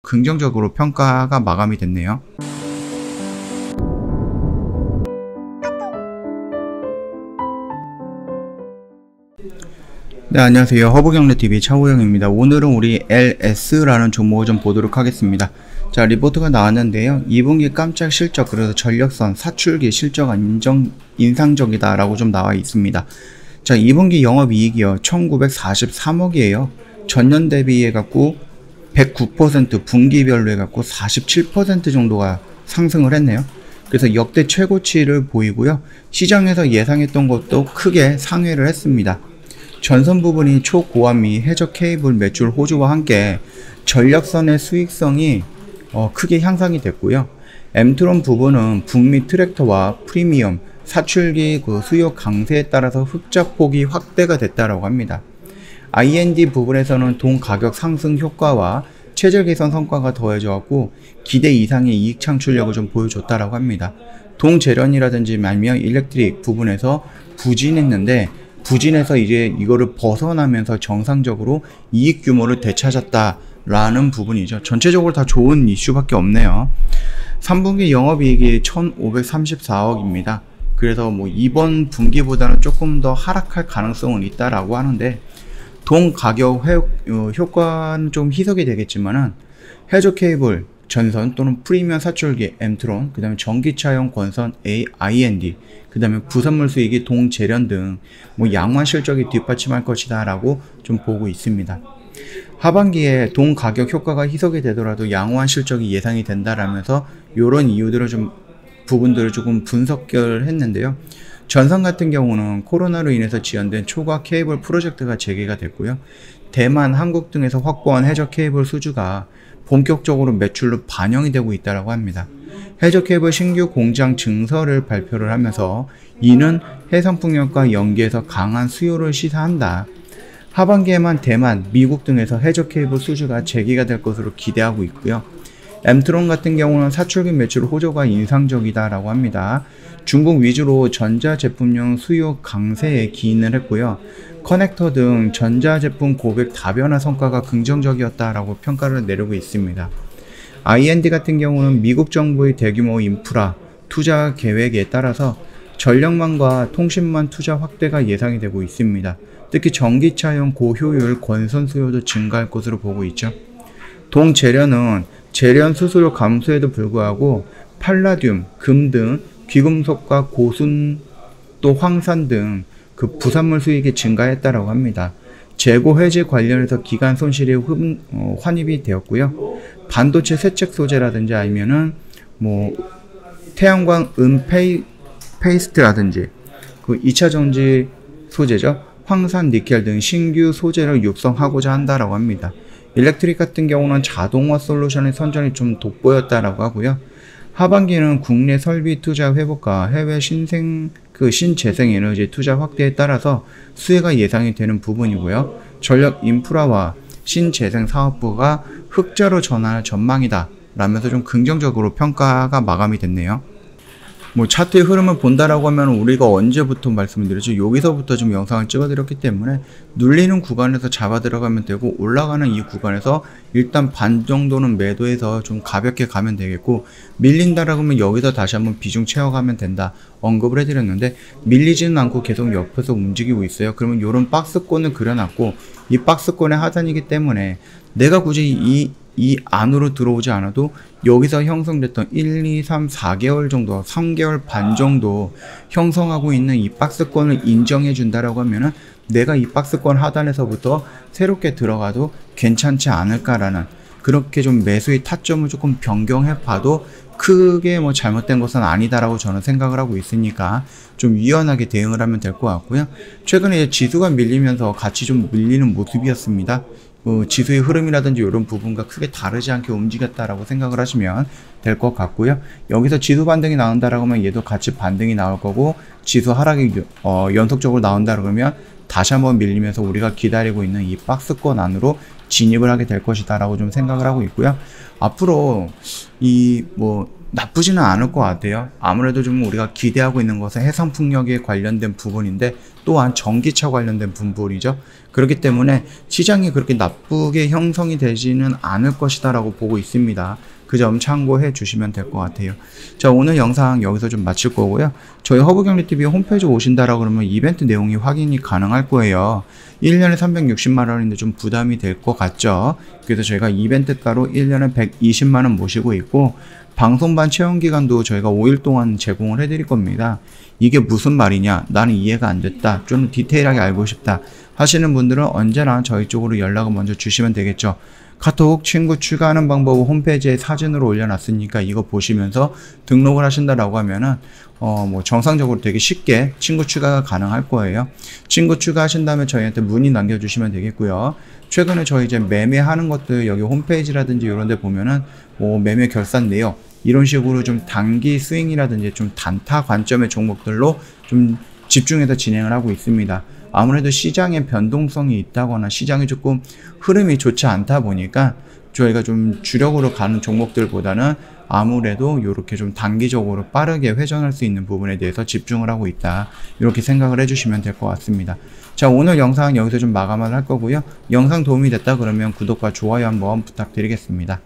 긍정적으로 평가가 마감이 됐네요. 네, 안녕하세요. 허브경제TV 차호영입니다. 오늘은 우리 LS라는 종목을 좀 보도록 하겠습니다. 자, 리포트가 나왔는데요. 2분기 깜짝 실적, 그래서 전력선, 사출기 실적 인상적이다 라고 좀 나와 있습니다. 자, 2분기 영업이익이요 1943억이에요 전년 대비 해갖고 109%, 분기별로 해갖고 47% 정도가 상승을 했네요. 그래서 역대 최고치를 보이고요. 시장에서 예상했던 것도 크게 상회를 했습니다. 전선 부분이 초고화미 해저 케이블 매출 호조와 함께 전력선의 수익성이 크게 향상이 됐고요. 엠트론 부분은 북미 트랙터와 프리미엄 사출기 수요 강세에 따라서 흑자폭이 확대가 됐다고 합니다. I&D 부분에서는 동 가격 상승 효과와 체질 개선 성과가 더해져갖고 기대 이상의 이익 창출력을 좀 보여줬다라고 합니다. 동 재련이라든지 말미암 일렉트릭 부분에서 부진했는데 부진해서 이제 이거를 벗어나면서 정상적으로 이익 규모를 되찾았다라는 부분이죠. 전체적으로 다 좋은 이슈밖에 없네요. 3분기 영업이익이 1534억입니다. 그래서 뭐 이번 분기보다는 조금 더 하락할 가능성은 있다라고 하는데 동 가격 효과는 좀 희석이 되겠지만은 해저 케이블 전선 또는 프리미엄 사출기 엠트론, 그 다음에 전기차용 권선 I&D, 그 다음에 부산물 수익이 동 재련 등 뭐 양호한 실적이 뒷받침할 것이다 라고 좀 보고 있습니다. 하반기에 동 가격 효과가 희석이 되더라도 양호한 실적이 예상이 된다라면서 이런 이유들을 좀 부분들을 조금 분석을 했는데요. 전선 같은 경우는 코로나로 인해서 지연된 초과 케이블 프로젝트가 재개가 됐고요. 대만, 한국 등에서 확보한 해저 케이블 수주가 본격적으로 매출로 반영이 되고 있다고 합니다. 해저 케이블 신규 공장 증설을 발표를 하면서 이는 해상풍력과 연계해서 강한 수요를 시사한다. 하반기에만 대만, 미국 등에서 해저 케이블 수주가 재개가 될 것으로 기대하고 있고요. 엠트론 같은 경우는 사출기 매출 호조가 인상적이다라고 합니다. 중국 위주로 전자제품용 수요 강세에 기인을 했고요. 커넥터 등 전자제품 고객 다변화 성과가 긍정적이었다라고 평가를 내리고 있습니다. I&D 같은 경우는 미국 정부의 대규모 인프라 투자 계획에 따라서 전력망과 통신망 투자 확대가 예상이 되고 있습니다. 특히 전기차용 고효율 권선 수요도 증가할 것으로 보고 있죠. 동 재련은 재련 수수료 감소에도 불구하고 팔라듐, 금 등 귀금속과 고순 또 황산 등 부산물 수익이 증가했다라고 합니다. 재고 해지 관련해서 기간 손실이 환입이 되었고요. 반도체 세척 소재라든지 아니면은 뭐 태양광 페이스트라든지 2차 전지 소재죠. 황산, 니켈 등 신규 소재를 육성하고자 한다라고 합니다. 일렉트릭 같은 경우는 자동화 솔루션의 선전이 좀 돋보였다라고 하고요. 하반기는 국내 설비 투자 회복과 해외 신재생 에너지 투자 확대에 따라서 수혜가 예상이 되는 부분이고요. 전력 인프라와 신재생 사업부가 흑자로 전환할 전망이다 라면서 좀 긍정적으로 평가가 마감이 됐네요. 뭐 차트의 흐름을 본다라고 하면 우리가 언제부터 말씀을 드렸죠. 여기서부터 좀 영상을 찍어 드렸기 때문에 눌리는 구간에서 잡아 들어가면 되고 올라가는 이 구간에서 일단 반 정도는 매도해서 좀 가볍게 가면 되겠고 밀린다라고 하면 여기서 다시 한번 비중 채워가면 된다 언급을 해드렸는데 밀리지는 않고 계속 옆에서 움직이고 있어요. 그러면 이런 박스권을 그려놨고 이 박스권의 하단이기 때문에 내가 굳이 이 안으로 들어오지 않아도 여기서 형성됐던 1, 2, 3, 4개월 정도, 3개월 반 정도 형성하고 있는 이 박스권을 인정해 준다라고 하면은 내가 이 박스권 하단에서부터 새롭게 들어가도 괜찮지 않을까라는 그렇게 좀 매수의 타점을 조금 변경해 봐도 크게 뭐 잘못된 것은 아니다라고 저는 생각을 하고 있으니까 좀 유연하게 대응을 하면 될 것 같고요. 최근에 지수가 밀리면서 같이 좀 밀리는 모습이었습니다. 지수의 흐름이라든지 이런 부분과 크게 다르지 않게 움직였다라고 생각을 하시면 될 것 같고요. 여기서 지수 반등이 나온다라고 하면 얘도 같이 반등이 나올 거고 지수 하락이 연속적으로 나온다 그러면 다시 한번 밀리면서 우리가 기다리고 있는 이 박스권 안으로 진입을 하게 될 것이다 라고 좀 생각을 하고 있고요. 앞으로 나쁘지는 않을 것 같아요. 아무래도 좀 우리가 기대하고 있는 것은 해상풍력에 관련된 부분인데 또한 전기차 관련된 분불이죠. 그렇기 때문에 시장이 그렇게 나쁘게 형성이 되지는 않을 것이다 라고 보고 있습니다. 그 점 참고해 주시면 될 것 같아요. 자, 오늘 영상 여기서 좀 마칠 거고요. 저희 허브경리TV 홈페이지 오신다라 그러면 이벤트 내용이 확인이 가능할 거예요. 1년에 360만원인데 좀 부담이 될 것 같죠. 그래서 저희가 이벤트가로 1년에 120만원 모시고 있고, 방송반 체험기간도 저희가 5일 동안 제공을 해드릴 겁니다. 이게 무슨 말이냐, 나는 이해가 안 됐다, 좀 디테일하게 알고 싶다 하시는 분들은 언제나 저희 쪽으로 연락을 먼저 주시면 되겠죠. 카톡 친구 추가하는 방법을 홈페이지에 사진으로 올려놨으니까 이거 보시면서 등록을 하신다라고 하면은 뭐 정상적으로 되게 쉽게 친구 추가가 가능할 거예요. 친구 추가하신 다음에 저희한테 문의 남겨주시면 되겠고요. 최근에 저희 이제 매매하는 것들 여기 홈페이지라든지 이런 데 보면은 뭐 매매 결산 내역 이런 식으로 좀 단기 스윙이라든지 좀 단타 관점의 종목들로 좀 집중해서 진행을 하고 있습니다. 아무래도 시장에 변동성이 있다거나 시장이 조금 흐름이 좋지 않다 보니까 저희가 좀 주력으로 가는 종목들보다는 아무래도 이렇게 좀 단기적으로 빠르게 회전할 수 있는 부분에 대해서 집중을 하고 있다, 이렇게 생각을 해주시면 될 것 같습니다. 자, 오늘 영상 여기서 좀 마감을 할 거고요. 영상 도움이 됐다 그러면 구독과 좋아요 한번 부탁드리겠습니다.